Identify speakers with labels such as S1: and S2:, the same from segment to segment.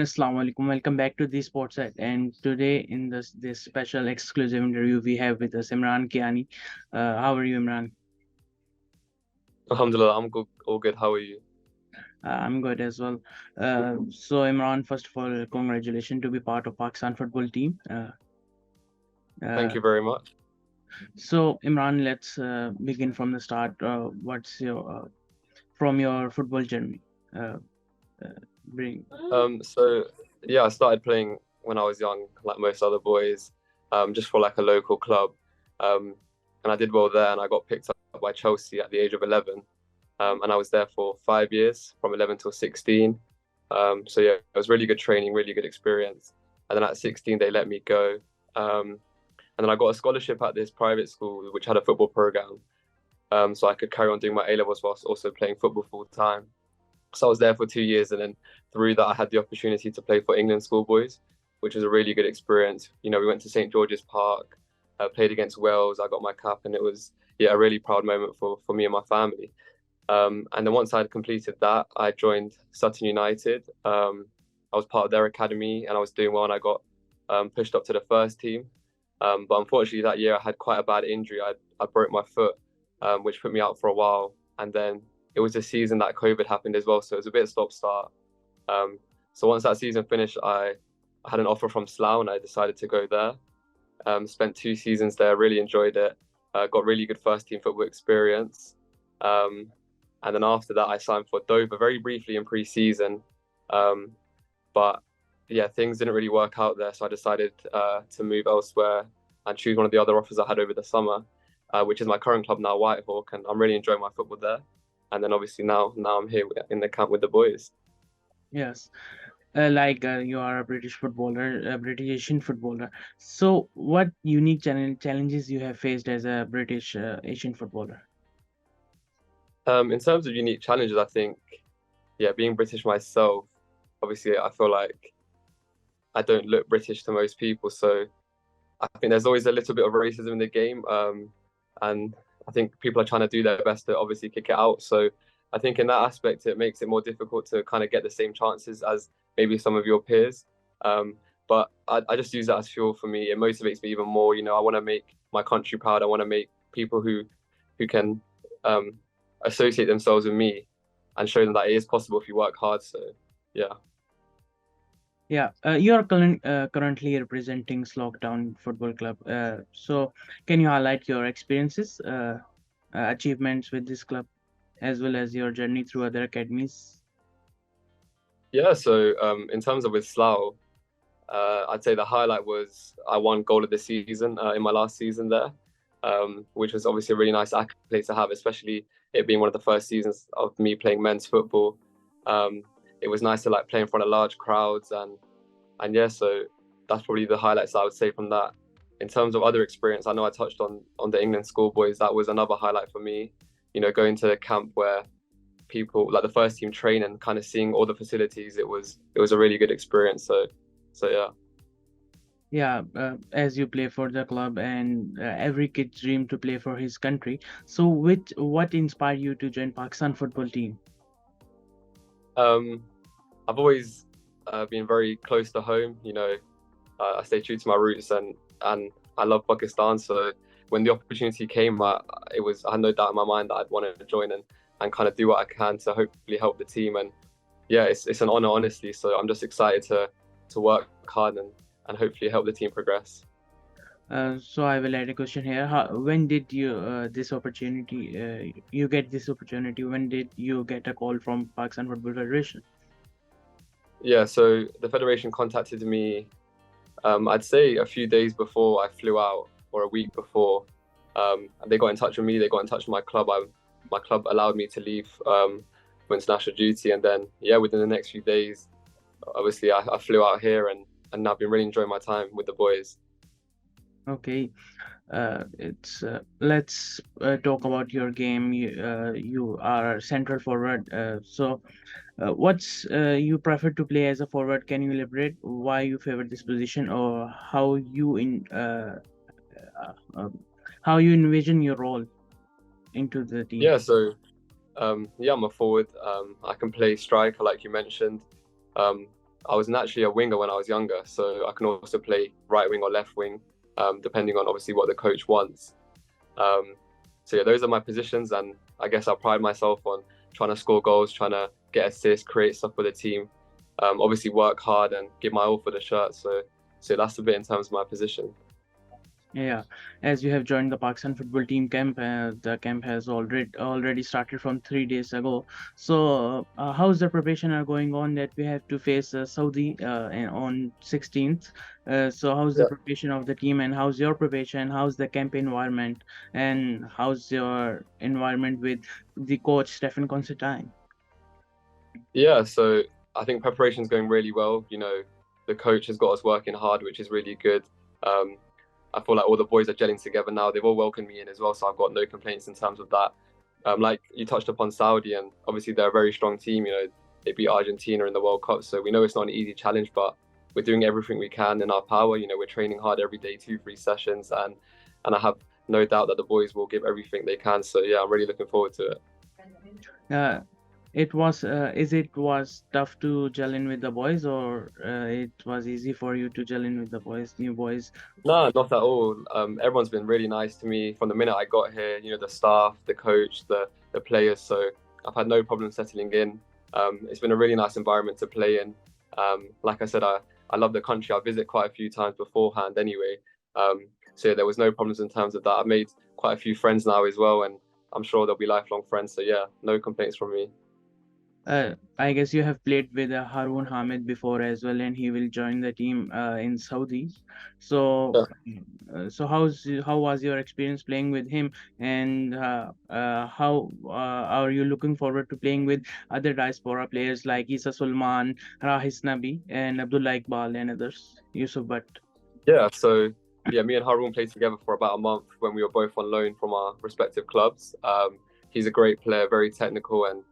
S1: Assalamu alaikum. Welcome back to the Sports Set. And today, in this special exclusive interview, we have with us Imran Kayani. How are you, Imran?
S2: Alhamdulillah, I'm good, all good. How are you?
S1: I'm good as well. So, Imran, first of all, congratulations to be part of Pakistan football team.
S2: Thank
S1: Uh,
S2: you very much.
S1: so, Imran, let's begin from the start. What's your from your football journey? Uh, bring.
S2: So yeah, I started playing when I was young, like most other boys, just for like a local club. Um, and I did well there, and I got picked up by Chelsea at the age of 11. And I was there for 5 years, from 11 till 16. So yeah, it was really good training, really good experience. And then at 16, they let me go. And then I got a scholarship at this private school, which had a football program. So I could carry on doing my A levels whilst also playing football full time. So I was there for 2 years, and then through that, I had the opportunity to play for England schoolboys, which was a really good experience. We went to St George's Park, played against Wales. I got my cap, and it was a really proud moment for me and my family. And then once I had completed that, I joined Sutton United. I was part of their academy, and I was doing well, and I got pushed up to the first team. But unfortunately, that year I had quite a bad injury. I broke my foot, which put me out for a while, and then it was a season that COVID happened as well, so it was a bit stop-start. So once that season finished, I had an offer from Slough, and I decided to go there. Spent 2 seasons there, really enjoyed it. Got really good first team football experience. And then after that, I signed for Dover very briefly in pre-season. But yeah, things didn't really work out there, so I decided to move elsewhere and choose one of the other offers I had over the summer, which is my current club now, Whitehawk, and I'm really enjoying my football there. And then obviously now I'm here in the camp with the boys.
S1: Yes. You are a British footballer, a British Asian footballer. So, what unique challenges you have faced as a British Asian footballer?
S2: In terms of unique challenges, I think, yeah, being British myself, obviously I feel like I don't look British to most people, so I think there's always a little bit of racism in the game, and I think people are trying to do their best to obviously kick it out. So I think in that aspect, it makes it more difficult to kind of get the same chances as maybe some of your peers. But I just use that as fuel for me. It motivates me even more. I want to make my country proud. I want to make people who can um, associate themselves with me and show them that it is possible if you work hard. So yeah.
S1: Yeah, you are currently representing Slough Football Club. So, can you highlight your experiences, achievements with this club, as well as your journey through other academies?
S2: Yeah, so in terms of with Slough, I'd say the highlight was I won goal of the season in my last season there, which was obviously a really nice accolade to have, especially it being one of the first seasons of me playing men's football. It was nice to like play in front of large crowds, and yeah, so that's probably the highlights I would say from that. In terms of other experience, I know I touched on the England schoolboys. That was another highlight for me. Going to the camp where people like the first team train and kind of seeing all the facilities. It was a really good experience. So yeah.
S1: Yeah, as you play for the club, and every kid's dream to play for his country. So, what inspired you to join Pakistan football team?
S2: Um, I've always been very close to home. I stay true to my roots, and I love Pakistan. So when the opportunity came, I had no doubt in my mind that I'd want to join and kind of do what I can to hopefully help the team. And yeah, it's an honor, honestly. So I'm just excited to work hard and hopefully help the team progress.
S1: So I will add a question here. When did you you get this opportunity? When did you get a call from Pakistan Football Federation?
S2: Yeah, so the federation contacted me. I'd say a few days before I flew out, or a week before. They got in touch with me. They got in touch with my club. My club allowed me to leave for international duty, and then yeah, within the next few days, obviously I flew out here, and I've been really enjoying my time with the boys.
S1: Okay, it's let's talk about your game. You are central forward. What's you prefer to play as a forward? Can you elaborate why you favor this position, or uh, um, how you envision your role into the team?
S2: Yeah, so yeah, I'm a forward. I can play striker, like you mentioned. I was naturally a winger when I was younger, so I can also play right wing or left wing, depending on obviously what the coach wants. Um, so yeah, those are my positions, and I guess I pride myself on trying to score goals, trying to get assists, create stuff for the team. Obviously work hard and give my all for the shirt. So that's a bit in terms of my position.
S1: Yeah, as you have joined the Pakistan football team camp, the camp has already started from 3 days ago. So, how's the preparation are going on that we have to face Saudi on 16th? So, how's the
S2: Yeah.
S1: preparation of the team, and how's your preparation? How's the camp environment, and how's your environment with the coach Stefan Constantine?
S2: Yeah, so I think preparation's going really well. You know, the coach has got us working hard, which is really good. Um, I feel like all the boys are gelling together now. They've all welcomed me in as well, so I've got no complaints in terms of that. Like you touched upon Saudi, and obviously they're a very strong team. You know, they beat Argentina in the World Cup, so we know it's not an easy challenge, but we're doing everything we can in our power. You know, we're training hard every day, 2, 3 sessions, and I have no doubt that the boys will give everything they can. So yeah, I'm really looking forward to it.
S1: Uh, it was is it was tough to gel in with the boys, or it was easy for you to gel in with the boys, new boys?
S2: No, not at all. Everyone's been really nice to me from the minute I got here. You know, the staff, the coach, the players. So I've had no problem settling in. It's been a really nice environment to play in. Like I said, I love the country. I visit quite a few times beforehand anyway. So yeah, there was no problems in terms of that. I've made quite a few friends now as well, and I'm sure they'll be lifelong friends. So yeah, no complaints from me.
S1: I guess you have played with Haron Hameed before as well, and he will join the team in Saudi. So,
S2: Yeah.
S1: how was your experience playing with him, and how are you looking forward to playing with other diaspora players like Isa Sulman, Rahis Nabi, and Abdullah Iqbal, and others, Yusuf Butt?
S2: Yeah, so yeah, me and Haroon played together for about a month when we were both on loan from our respective clubs. He's a great player, very technical, and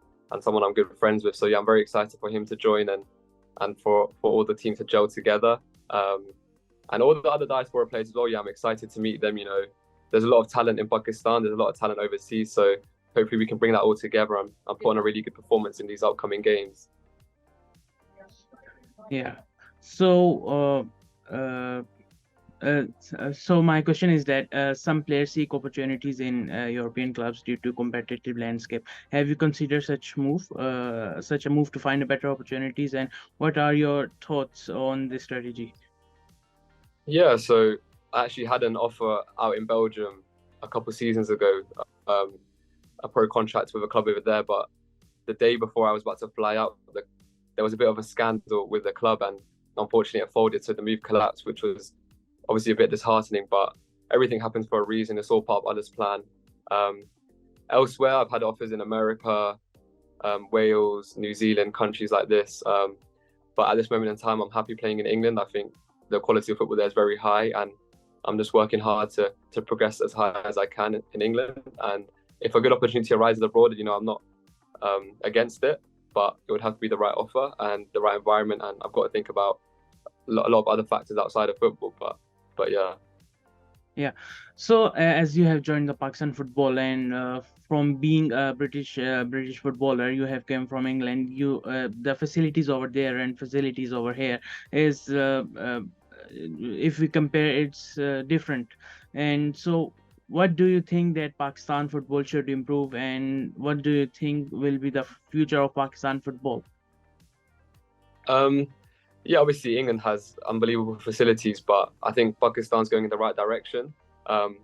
S2: someone I'm good friends with. So yeah, I'm very excited for him to join and for all the team to gel together. And all the other diaspora players as well. Yeah, I'm excited to meet them. You know, there's a lot of talent in Pakistan. There's a lot of talent overseas. So hopefully we can bring that all together and put on a really good performance in these upcoming games.
S1: Yeah. So, so my question is that some players seek opportunities in European clubs due to competitive landscape. Have you considered such a move to find a better opportunities, and what are your thoughts on this strategy?
S2: Yeah, so I actually had an offer out in Belgium a couple of seasons ago, um, a pro contract with a club over there. But the day before I was about to fly out, there was a bit of a scandal with the club, and unfortunately it folded, so the move collapsed, which was obviously a bit disheartening. But everything happens for a reason. It's all part of Allah's plan. Um, Elsewhere, I've had offers in America, Wales, New Zealand, countries like this. But at this moment in time, I'm happy playing in England. I think the quality of football there is very high, and I'm just working hard to progress as high as I can in England. And if a good opportunity arises abroad, you know, I'm not against it, but it would have to be the right offer and the right environment. And I've got to think about a lot of other factors outside of football. But yeah.
S1: Yeah. So as you have joined the Pakistan football, and from being a British footballer, you have come from England. The facilities over there and facilities over here is if we compare, it's different. And so, what do you think that Pakistan football should improve, and what do you think will be the future of Pakistan football?
S2: Um, yeah, obviously England has unbelievable facilities, but I think Pakistan's going in the right direction. Um,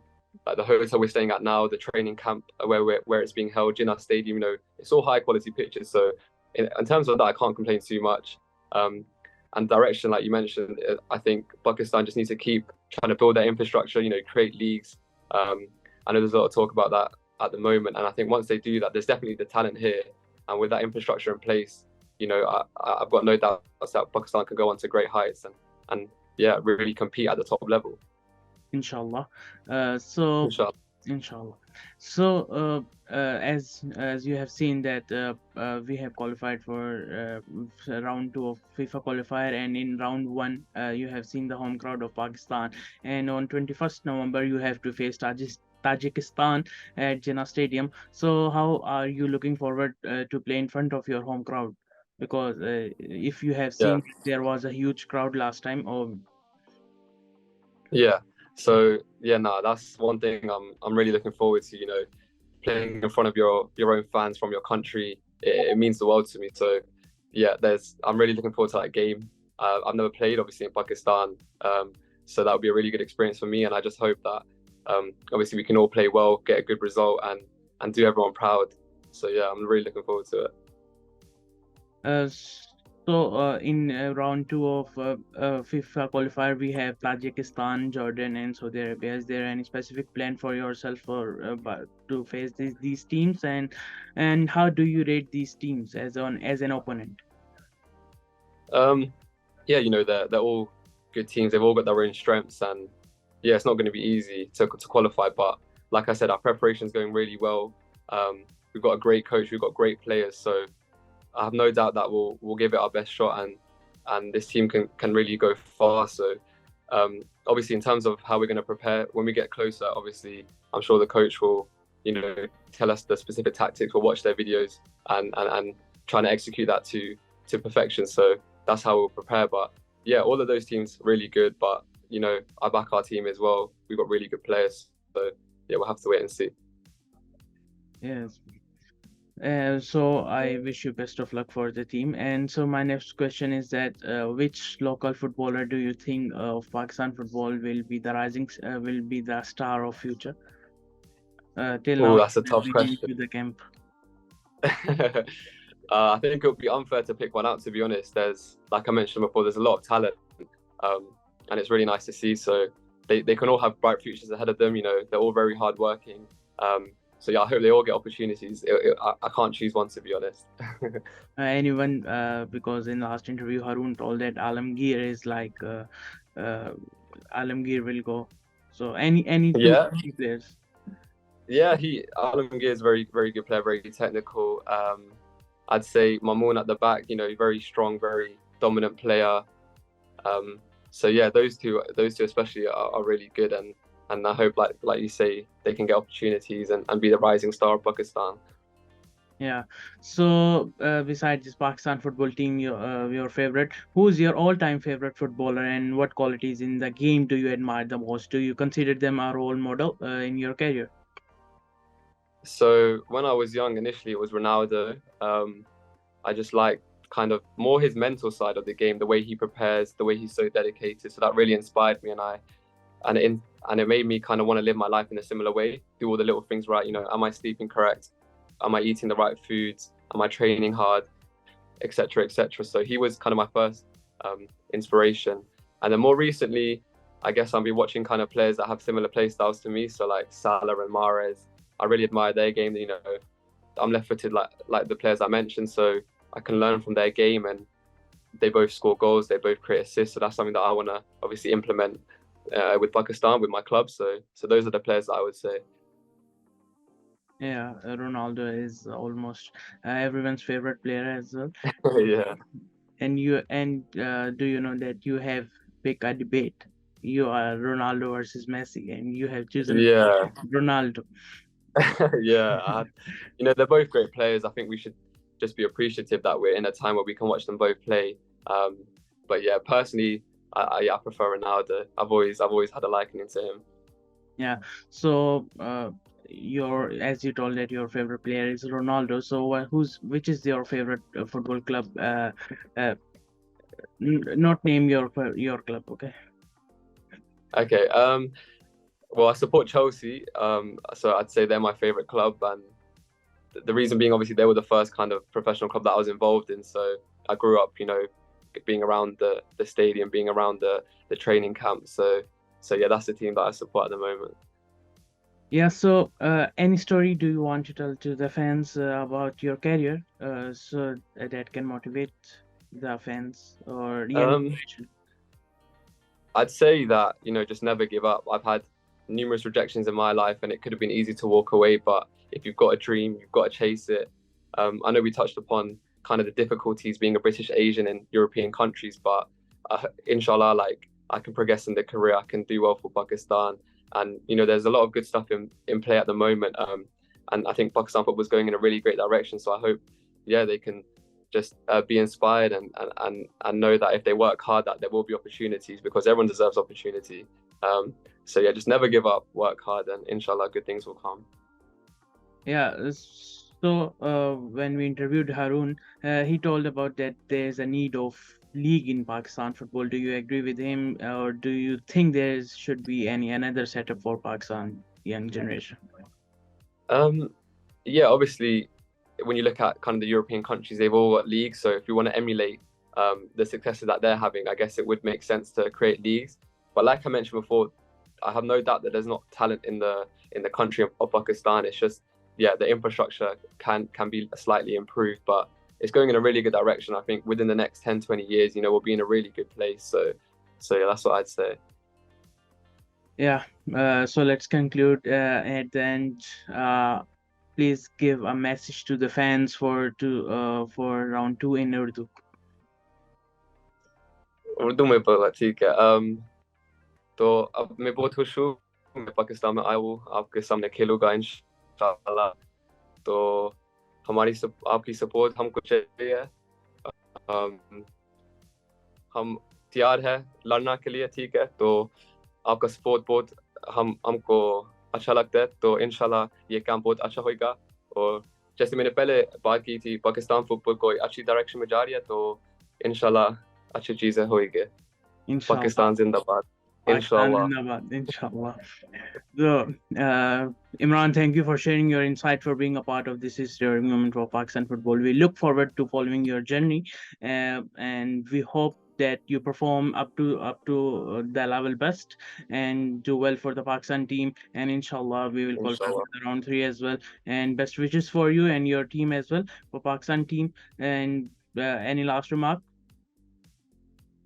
S2: like the hotel we're staying at now, the training camp where it's being held, in our stadium, you know, it's all high quality pitches. So in terms of that, I can't complain too much. And direction, like you mentioned, I think Pakistan just needs to keep trying to build their infrastructure. You know, create leagues. I know there's a lot of talk about that at the moment, and I think once they do that, there's definitely the talent here, and with that infrastructure in place, you know, I've got no doubt that Pakistan can go on to great heights and yeah, really compete at the top level.
S1: Inshallah. So
S2: Inshallah.
S1: inshallah. So as you have seen that we have qualified for round two of FIFA qualifier, and in round one you have seen the home crowd of Pakistan, and on 21st November you have to face Tajikistan at Jinnah Stadium. So how are you looking forward to play in front of your home crowd? because if you have
S2: Yeah.
S1: seen, there was a huge crowd last time. Oh,
S2: Yeah. So yeah, no, that's one thing I'm really looking forward to. You know, playing in front of your own fans from your country, it means the world to me. So yeah, there's I'm really looking forward to that game. I've never played obviously in Pakistan, so that would be a really good experience for me. And I just hope that obviously we can all play well, get a good result, and do everyone proud. So yeah, I'm really looking forward to it.
S1: uh, so in round two of FIFA qualifier, we have Tajikistan, Jordan, and Saudi Arabia. Is there any specific plan for yourself for to face these teams, and how do you rate these teams as an opponent?
S2: Um, yeah, you know, they're all good teams. They've all got their own strengths, and yeah, it's not going to be easy to qualify. But like I said, our preparation is going really well. We've got a great coach. We've got great players. So I have no doubt that we'll give it our best shot, and this team can really go far. So obviously, in terms of how we're going to prepare when we get closer, obviously, I'm sure the coach will, you know, tell us the specific tactics. We'll watch their videos and trying to execute that to perfection. So that's how we'll prepare. But yeah, all of those teams really good. But you know, I back our team as well. We've got really good players. So yeah, we'll have to wait and see.
S1: Yes. So I wish you best of luck for the team. And so my next question is that which local footballer do you think of Pakistan football will be the star of future? Till now,
S2: Oh,
S1: you
S2: that's a
S1: have
S2: tough
S1: been
S2: question.
S1: into the camp.
S2: I think it would be unfair to pick one out, to be honest. There's, like I mentioned before, there's a lot of talent, and it's really nice to see. So they can all have bright futures ahead of them. You know, they're all very hardworking. So yeah, I hope they all get opportunities. I can't choose one, to be honest.
S1: Anyone, because in last interview, Harun told that Alamgir is like uh, Alamgir will go. So any two
S2: Yeah,
S1: key players.
S2: yeah. Alamgir is very good player, very technical. I'd say Mamoun at the back. You know, very strong, very dominant player. Um, so yeah, those two especially are really good, and I hope like you say they can get opportunities and be the rising star of Pakistan.
S1: Yeah. So besides this Pakistan football team, your favorite, who's your all-time favorite footballer, and what qualities in the game do you admire the most? Do you consider them a role model in your career?
S2: So when I was young, initially it was Ronaldo. I just like kind of more his mental side of the game, the way he prepares, the way he's so dedicated. So that really inspired me, and it and it made me kind of want to live my life in a similar way, do all the little things right. You know, am I sleeping correct? Am I eating the right foods? Am I training hard? Etc. Etc. So he was kind of my first inspiration, and then more recently, I guess I've been watching kind of players that have similar play styles to me. So like Salah and Mahrez, I really admire their game. You know, I'm left-footed like the players I mentioned, so I can learn from their game, and they both score goals, they both create assists. So that's something that I want to obviously implement with Pakistan with my club. So those are the players that I would say.
S1: Yeah, Ronaldo is almost everyone's favorite player as well.
S2: Yeah,
S1: And do you know that you have picked a debate? You are Ronaldo versus Messi, and you have chosen
S2: yeah,
S1: Ronaldo.
S2: yeah. You know, they're both great players. I think we should just be appreciative that we're in a time where we can watch them both play. Um, but yeah, personally, I prefer Ronaldo. I've always had a liking to him.
S1: Yeah. So your as you told that your favorite player is Ronaldo. So which is your favorite football club? Uh, Not name your club, okay?
S2: Okay. Well, I support Chelsea. So I'd say they're my favorite club, and the reason being, obviously, they were the first kind of professional club that I was involved in. So I grew up, you know, being around the stadium, being around the training camp. So yeah, that's the team that I support at the moment.
S1: Yeah. So any story do you want to tell to the fans about your career, so that can motivate the fans or young
S2: Um,
S1: generation?
S2: I'd say that, you know, just never give up. I've had numerous rejections in my life, and it could have been easy to walk away. But if you've got a dream, you've got to chase it. I know we touched upon kind of the difficulties being a British Asian in European countries, but inshallah, like I can progress in the career. I can do well for Pakistan, and you know, there's a lot of good stuff in play at the moment. And I think Pakistan football is going in a really great direction. So I hope, yeah, they can just be inspired and know that if they work hard, that there will be opportunities, because everyone deserves opportunity. So yeah, just never give up, work hard, and inshallah good things will come.
S1: Yeah. So when we interviewed Haroon, he told about that there's a need of league in Pakistan football. Do you agree with him, or do you think there should be another setup for Pakistan young generation?
S2: Yeah, obviously, when you look at kind of the European countries, they've all got leagues. So if you want to emulate the successes that they're having, I guess it would make sense to create leagues. But like I mentioned before, I have no doubt that there's not talent in the country of Pakistan. It's just, yeah, the infrastructure can be slightly improved, but it's going in a really good direction. I think within the next 10, 20 years, we'll be in a really good place. So yeah, that's what I'd say.
S1: Yeah. So let's conclude at the end. Please give a message to the fans for round 2 in Urdu.
S2: Urdu में बोला, ठीक है। तो अब मैं बहुत खुश हूँ, मैं पाकिस्तान में आया हूँ, आपके सामने खेलूंगा इंशाल्लाह। तो आपकी सपोर्ट हमको चाहिए। हम तैयार है लड़ना के लिए, ठीक है। तो आपका सपोर्ट बहुत हमको अच्छा लगता है। तो इंशाल्लाह ये काम बहुत अच्छा होगा। और जैसे मैंने पहले बात की थी, पाकिस्तान फुटबॉल कोई अच्छी डायरेक्शन में जा रही है, तो इंशाल्लाह अच्छी चीजें होगी। पाकिस्तान जिंदाबाद।
S1: Inshallah. So, Imran, thank you for sharing your insight, for being a part of this historic moment for Pakistan football. We look forward to following your journey, and we hope that you perform up to the level best and do well for the Pakistan team. And inshallah, we will qualify for the round 3 as well. And best wishes for you and your team as well, for Pakistan team. And any last remark?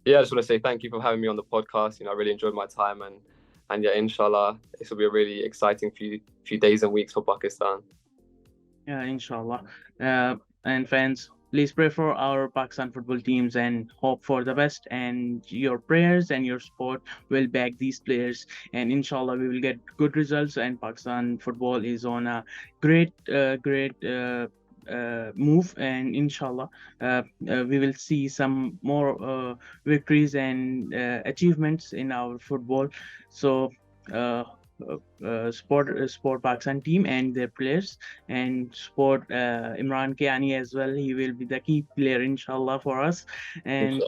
S2: Yeah, I just want to say thank you for having me on the podcast. I really enjoyed my time, and yeah, inshallah, this will be a really exciting few days and weeks for Pakistan.
S1: Yeah, inshallah. And fans, please pray for our Pakistan football teams and hope for the best. And your prayers and your support will back these players. And inshallah, we will get good results. And Pakistan football is on a great move. And inshallah, we will see some more victories and achievements in our football. So, support Pakistan team and their players, and support Imran Kayani as well. He will be the key player inshallah for us. And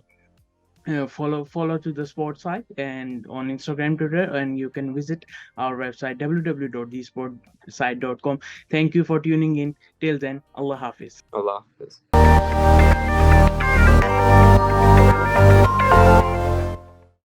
S1: follow to the sports site and on Instagram, Twitter, and you can visit our website www.thesportsite.com. Thank you for tuning in. Till then, Allah Hafiz.
S2: Allah Hafiz.